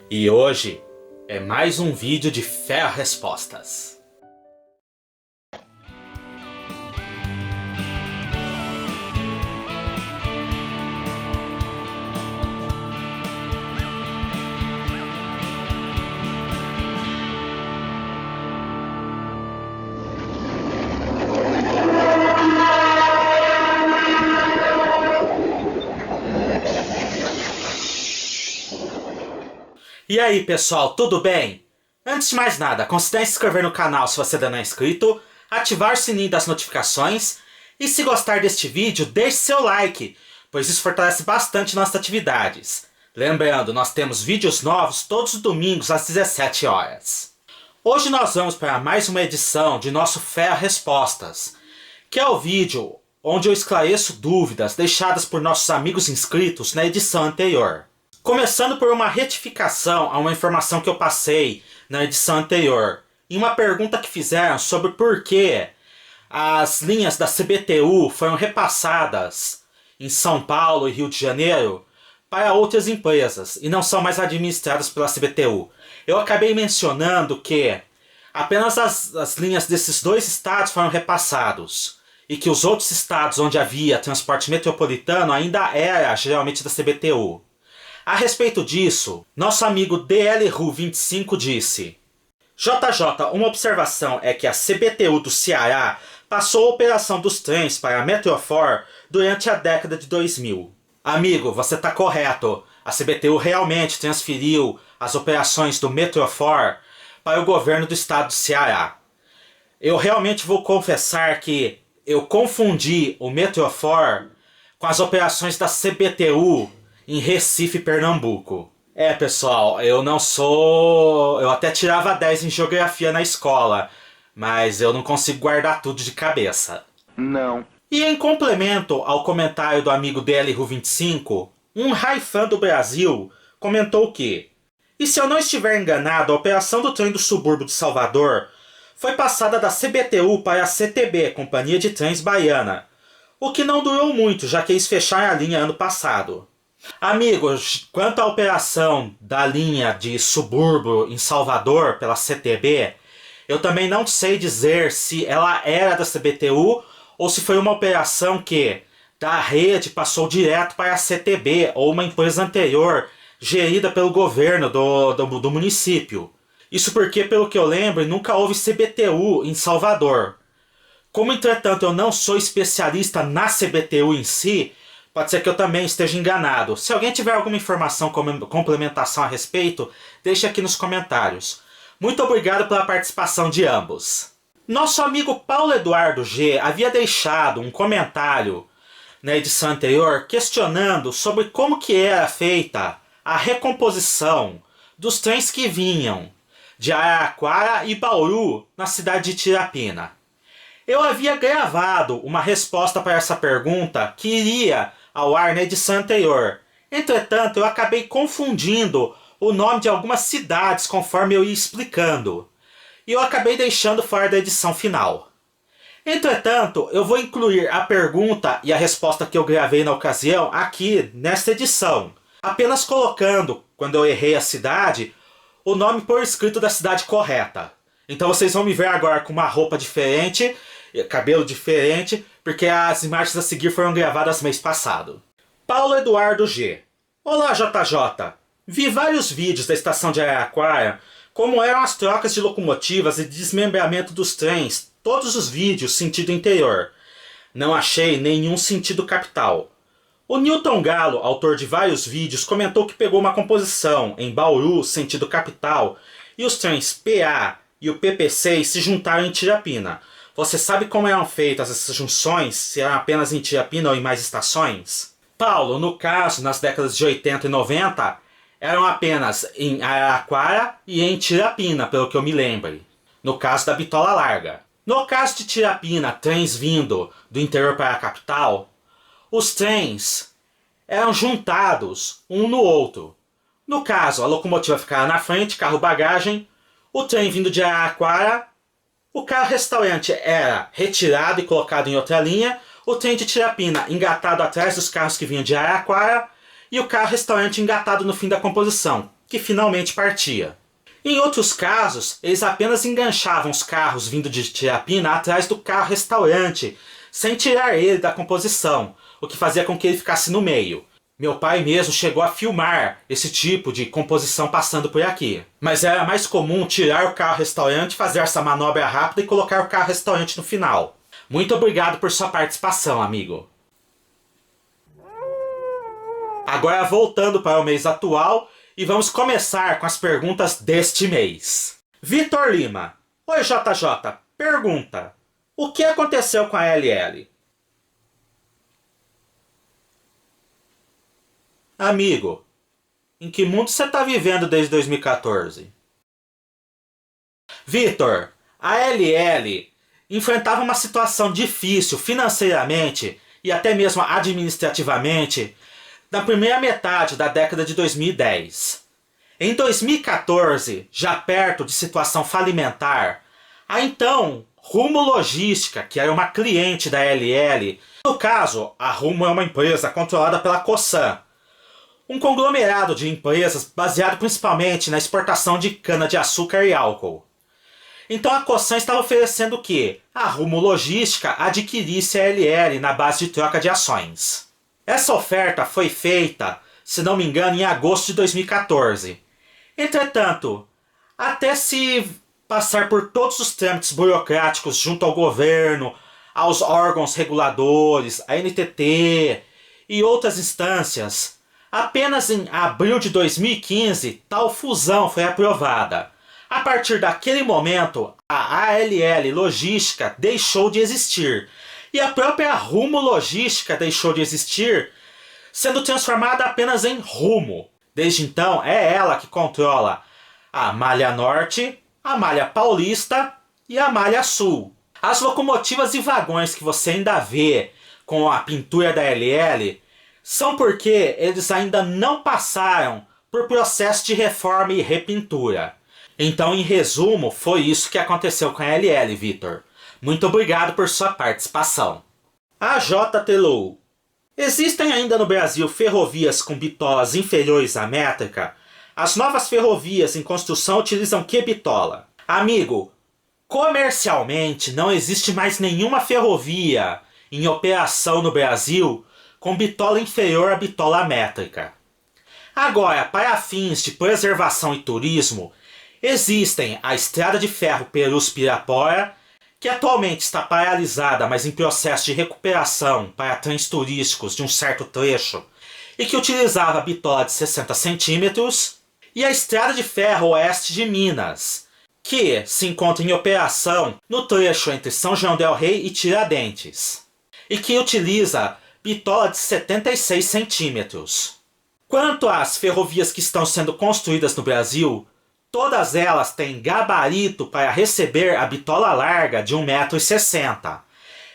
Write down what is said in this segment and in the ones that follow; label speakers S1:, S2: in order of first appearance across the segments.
S1: E hoje é mais um vídeo de fé a respostas. E aí pessoal, tudo bem? Antes de mais nada, considere se inscrever no canal se você ainda não é inscrito, ativar o sininho das notificações e se gostar deste vídeo, deixe seu like, pois isso fortalece bastante nossas atividades. Lembrando, nós temos vídeos novos todos os domingos às 17 horas. Hoje nós vamos para mais uma edição de nosso Fé a Respostas, que é o vídeo onde eu esclareço dúvidas deixadas por nossos amigos inscritos na edição anterior. Começando por uma retificação a uma informação que eu passei na edição anterior, em uma pergunta que fizeram sobre por que as linhas da CBTU foram repassadas em São Paulo e Rio de Janeiro para outras empresas e não são mais administradas pela CBTU. Eu acabei mencionando que apenas as linhas desses dois estados foram repassados e que os outros estados onde havia transporte metropolitano ainda era geralmente da CBTU. A respeito disso, nosso amigo DLRU25 disse: JJ, uma observação é que a CBTU do Ceará passou a operação dos trens para a Metrofor durante a década de 2000. Amigo, você está correto. A CBTU realmente transferiu as operações do Metrofor para o governo do estado do Ceará. Eu realmente vou confessar que eu confundi o Metrofor com as operações da CBTU em Recife, Pernambuco. Pessoal, eu até tirava 10 em geografia na escola, mas eu não consigo guardar tudo de cabeça.
S2: Não.
S1: E em complemento ao comentário do amigo DLRU25, um raifã do Brasil comentou que: e se eu não estiver enganado, a operação do trem do subúrbio de Salvador foi passada da CBTU para a CTB, Companhia de Trens Baiana, o que não durou muito, já que eles fecharam a linha ano passado. Amigos, quanto à operação da linha de subúrbio em Salvador pela CTB, eu também não sei dizer se ela era da CBTU ou se foi uma operação que da rede passou direto para a CTB ou uma empresa anterior gerida pelo governo do município. Isso porque, pelo que eu lembro, nunca houve CBTU em Salvador. Como, entretanto, eu não sou especialista na CBTU em si, pode ser que eu também esteja enganado. Se alguém tiver alguma informação, complementação a respeito, deixe aqui nos comentários. Muito obrigado pela participação de ambos. Nosso amigo Paulo Eduardo G havia deixado um comentário na edição anterior questionando sobre como que era feita a recomposição dos trens que vinham de Araraquara e Bauru na cidade de Tirapina. Eu havia gravado uma resposta para essa pergunta que iria ao ar na edição anterior. Entretanto, eu acabei confundindo o nome de algumas cidades conforme eu ia explicando. E eu acabei deixando fora da edição final. Entretanto, eu vou incluir a pergunta e a resposta que eu gravei na ocasião aqui nesta edição. Apenas colocando, quando eu errei a cidade, o nome por escrito da cidade correta. Então vocês vão me ver agora com uma roupa diferente, cabelo diferente, porque as imagens a seguir foram gravadas mês passado. Paulo Eduardo G. Olá JJ, vi vários vídeos da estação de Araraquara, como eram as trocas de locomotivas e desmembramento dos trens, todos os vídeos sentido interior. Não achei nenhum sentido capital. O Newton Galo, autor de vários vídeos, comentou que pegou uma composição em Bauru, sentido capital, e os trens PA e o PP6 se juntaram em Tirapina. Você sabe como eram feitas essas junções? Se eram apenas em Tirapina ou em mais estações? Paulo, no caso, nas décadas de 80 e 90, eram apenas em Araraquara e em Tirapina, pelo que eu me lembre. No caso da Bitola Larga. No caso de Tirapina, trens vindo do interior para a capital, os trens eram juntados um no outro. No caso, a locomotiva ficava na frente, carro-bagagem, o trem vindo de Araraquara, o carro-restaurante era retirado e colocado em outra linha, o trem de Tirapina engatado atrás dos carros que vinham de Araraquara e o carro-restaurante engatado no fim da composição. que finalmente partia. Em outros casos, eles apenas enganchavam os carros vindo de Tirapina atrás do carro-restaurante, sem tirar ele da composição, o que fazia com que ele ficasse no meio. Meu pai mesmo chegou a filmar esse tipo de composição passando por aqui. Mas era mais comum tirar o carro-restaurante, fazer essa manobra rápida e colocar o carro-restaurante no final. Muito obrigado por sua participação, amigo. Agora voltando para o mês atual, e vamos começar com as perguntas deste mês. Vitor Lima. Oi, JJ. Pergunta. O que aconteceu com a LL? Amigo, em que mundo você está vivendo desde 2014? Vitor, a LL enfrentava uma situação difícil financeiramente e até mesmo administrativamente na primeira metade da década de 2010. Em 2014, já perto de situação falimentar, a então Rumo Logística, que era uma cliente da LL, no caso, a Rumo é uma empresa controlada pela Cosan, um conglomerado de empresas baseado principalmente na exportação de cana-de-açúcar e álcool. Então a Cosan estava oferecendo que a Rumo Logística adquirisse a LL na base de troca de ações. Essa oferta foi feita, se não me engano, em agosto de 2014. Entretanto, até se passar por todos os trâmites burocráticos junto ao governo, aos órgãos reguladores, a NTT e outras instâncias, apenas em abril de 2015 tal fusão foi aprovada. A partir daquele momento, a ALL Logística deixou de existir. E a própria Rumo Logística deixou de existir, sendo transformada apenas em Rumo. Desde então, é ela que controla a Malha Norte, a Malha Paulista e a Malha Sul. As locomotivas e vagões que você ainda vê com a pintura da LL são porque eles ainda não passaram por processo de reforma e repintura. Então, em resumo, foi isso que aconteceu com a LL, Vitor. Muito obrigado por sua participação. A J. Telou. Existem ainda no Brasil ferrovias com bitolas inferiores à métrica? As novas ferrovias em construção utilizam que bitola? Amigo, comercialmente não existe mais nenhuma ferrovia em operação no Brasil com bitola inferior à bitola métrica. Agora, para fins de preservação e turismo, existem a Estrada de Ferro Perus-Pirapora, que atualmente está paralisada, mas em processo de recuperação para trens turísticos de um certo trecho, e que utilizava a bitola de 60 centímetros, e a Estrada de Ferro Oeste de Minas, que se encontra em operação no trecho entre São João del Rei e Tiradentes, e que utiliza bitola de 76 centímetros. Quanto às ferrovias que estão sendo construídas no Brasil, todas elas têm gabarito para receber a bitola larga de 1,60 m.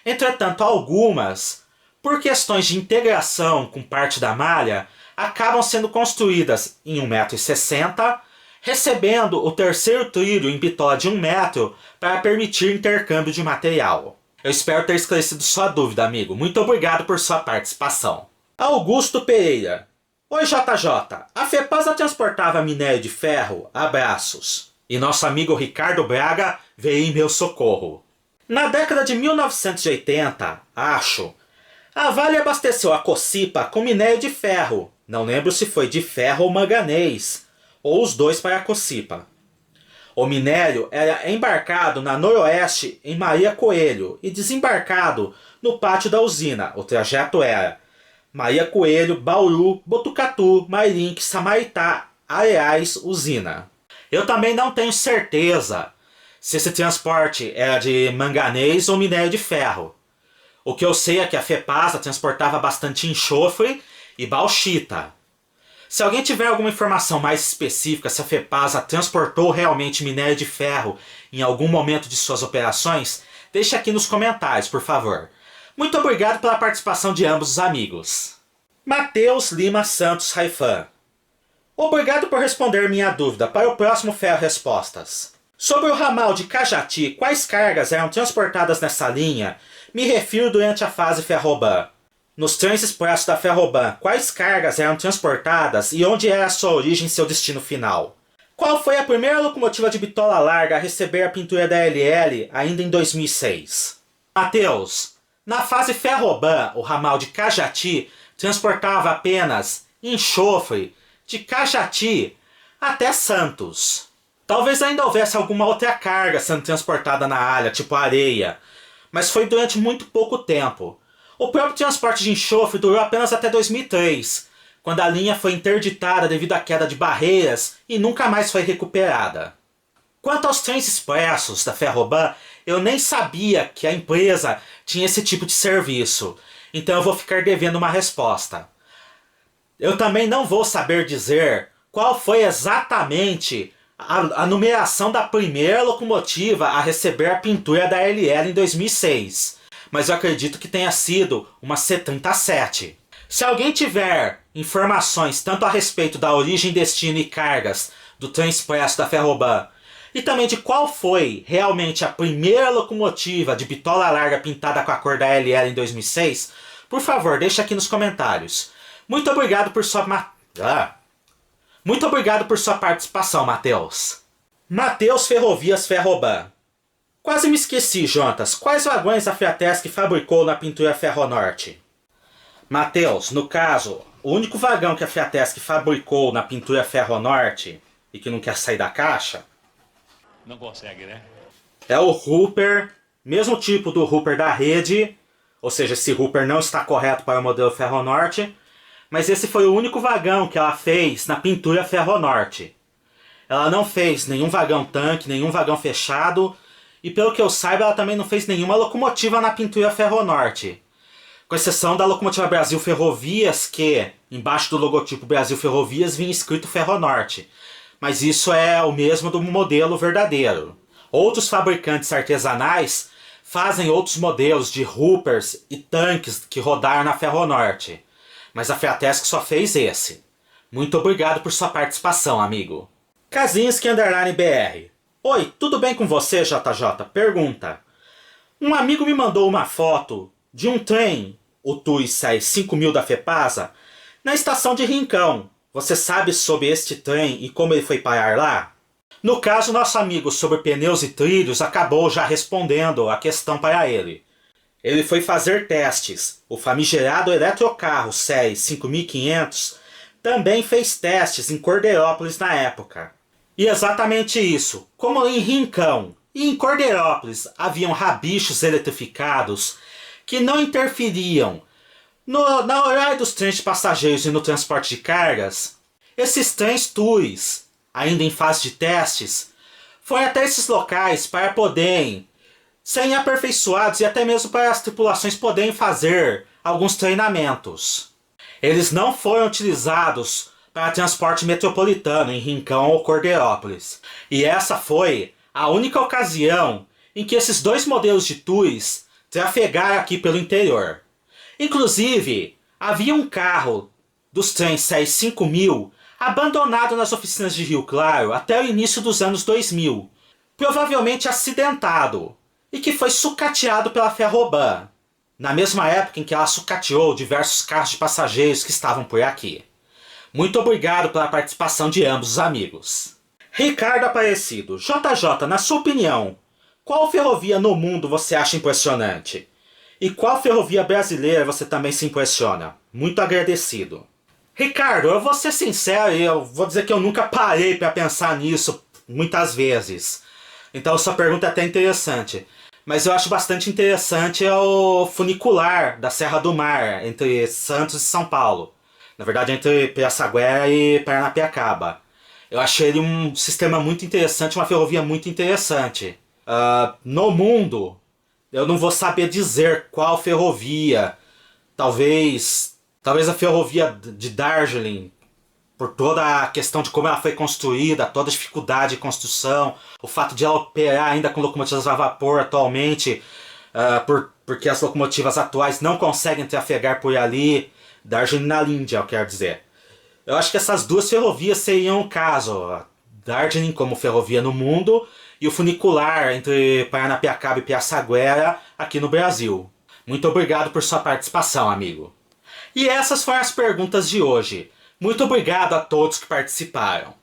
S1: Entretanto, algumas, por questões de integração com parte da malha, acabam sendo construídas em 1,60 m, recebendo o terceiro trilho em bitola de 1 metro para permitir intercâmbio de material. Eu espero ter esclarecido sua dúvida, amigo. Muito obrigado por sua participação. Augusto Pereira. Oi, JJ. A FEPASA transportava minério de ferro? Abraços. E nosso amigo Ricardo Braga veio em meu socorro. Na década de 1980, acho, a Vale abasteceu a Cocipa com minério de ferro. Não lembro se foi de ferro ou manganês, ou os dois para a Cocipa. O minério era embarcado na Noroeste em Maria Coelho e desembarcado no pátio da usina. O trajeto era Maria Coelho, Bauru, Botucatu, Mairink, Samaritá, Areais, usina. Eu também não tenho certeza se esse transporte era de manganês ou minério de ferro. O que eu sei é que a FEPASA transportava bastante enxofre e bauxita. Se alguém tiver alguma informação mais específica se a FEPASA transportou realmente minério de ferro em algum momento de suas operações, deixe aqui nos comentários, por favor. Muito obrigado pela participação de ambos os amigos. Matheus Lima Santos Raifan. Obrigado por responder minha dúvida. Para o próximo Ferro Respostas. Sobre o ramal de Cajati, quais cargas eram transportadas nessa linha? Me refiro durante a fase Ferroban. Nos trens expressos da Ferroban, quais cargas eram transportadas e onde era sua origem e seu destino final? Qual foi a primeira locomotiva de bitola larga a receber a pintura da LL ainda em 2006? Matheus, na fase Ferroban, o ramal de Cajati transportava apenas enxofre de Cajati até Santos. Talvez ainda houvesse alguma outra carga sendo transportada na área, tipo areia, mas foi durante muito pouco tempo. O próprio transporte de enxofre durou apenas até 2003, quando a linha foi interditada devido à queda de barreiras e nunca mais foi recuperada. Quanto aos trens expressos da Ferroban, eu nem sabia que a empresa tinha esse tipo de serviço, então eu vou ficar devendo uma resposta. Eu também não vou saber dizer qual foi exatamente a numeração da primeira locomotiva a receber a pintura da LL em 2006, mas eu acredito que tenha sido uma C-37. Se alguém tiver informações tanto a respeito da origem, destino e cargas do trem expresso da Ferroban, e também de qual foi realmente a primeira locomotiva de bitola larga pintada com a cor da LL em 2006, por favor, deixe aqui nos comentários. Muito obrigado por sua participação, Matheus. Matheus Ferrovias Ferroban. Quase me esqueci, Jonas. Quais vagões a Fiatesc fabricou na pintura Ferronorte? Matheus, no caso, o único vagão que a Fiatesc fabricou na pintura Ferronorte e que não quer sair da caixa...
S2: Não consegue, né?
S1: É o Hooper, mesmo tipo do Hooper da rede, ou seja, esse Hooper não está correto para o modelo Ferronorte, mas esse foi o único vagão que ela fez na pintura Ferronorte. Ela não fez nenhum vagão tanque, nenhum vagão fechado, e pelo que eu saiba ela também não fez nenhuma locomotiva na pintura Ferronorte. Com exceção da locomotiva Brasil Ferrovias, que embaixo do logotipo Brasil Ferrovias vinha escrito Ferronorte. Mas isso é o mesmo do modelo verdadeiro. Outros fabricantes artesanais fazem outros modelos de Hoopers e tanques que rodaram na Ferronorte. Mas a Fiatesc só fez esse. Muito obrigado por sua participação, amigo. Kazinski _BR. Oi, tudo bem com você, JJ? Pergunta. Um amigo me mandou uma foto de um trem, o TUI 5000 da FEPASA, na estação de Rincão. Você sabe sobre este trem e como ele foi parar lá? No caso, nosso amigo sobre pneus e trilhos acabou já respondendo a questão para ele. Ele foi fazer testes. O famigerado eletrocarro série 5500 também fez testes em Cordeirópolis na época. E exatamente isso. Como em Rincão e em Cordeirópolis haviam rabichos eletrificados que não interferiam na horário dos trens de passageiros e no transporte de cargas, esses trens TUIs, ainda em fase de testes, foram até esses locais para poderem serem aperfeiçoados e até mesmo para as tripulações poderem fazer alguns treinamentos. Eles não foram utilizados para transporte metropolitano em Rincão ou Cordeirópolis. E essa foi a única ocasião em que esses dois modelos de TUIs trafegaram aqui pelo interior. Inclusive, havia um carro dos trens série 5000 abandonado nas oficinas de Rio Claro até o início dos anos 2000, provavelmente acidentado, e que foi sucateado pela Ferroban, na mesma época em que ela sucateou diversos carros de passageiros que estavam por aqui. Muito obrigado pela participação de ambos os amigos. Ricardo Aparecido. JJ, na sua opinião, qual ferrovia no mundo você acha impressionante? E qual ferrovia brasileira você também se impressiona? Muito agradecido. Ricardo, eu vou ser sincero e eu vou dizer que eu nunca parei para pensar nisso muitas vezes. Então sua pergunta é até interessante. Mas eu acho bastante interessante o funicular da Serra do Mar, entre Santos e São Paulo. Na verdade, entre Pirassaguera e Paranapiacaba. Eu achei ele um sistema muito interessante, uma ferrovia muito interessante. No mundo, eu não vou saber dizer qual ferrovia. Talvez a ferrovia de Darjeeling, por toda a questão de como ela foi construída, toda a dificuldade de construção, o fato de ela operar ainda com locomotivas a vapor atualmente, porque as locomotivas atuais não conseguem trafegar por ali. Darjeeling na Índia, eu quero dizer. Eu acho que essas duas ferrovias seriam o caso. Darjeeling como ferrovia no mundo e o funicular entre Paranapiacaba e Pirassaguera aqui no Brasil. Muito obrigado por sua participação, amigo. E essas foram as perguntas de hoje. Muito obrigado a todos que participaram.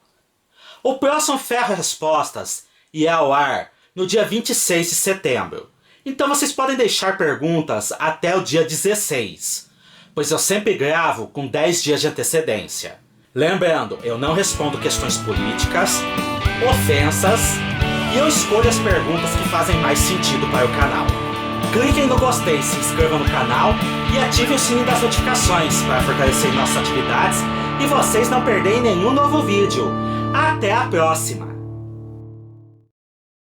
S1: O próximo Ferro Respostas irá ao ar no dia 26 de setembro. Então vocês podem deixar perguntas até o dia 16, pois eu sempre gravo com 10 dias de antecedência. Lembrando, eu não respondo questões políticas, ofensas, e eu escolho as perguntas que fazem mais sentido para o canal. Cliquem no gostei, se inscrevam no canal e ativem o sininho das notificações para fortalecer nossas atividades e vocês não perderem nenhum novo vídeo. Até a próxima!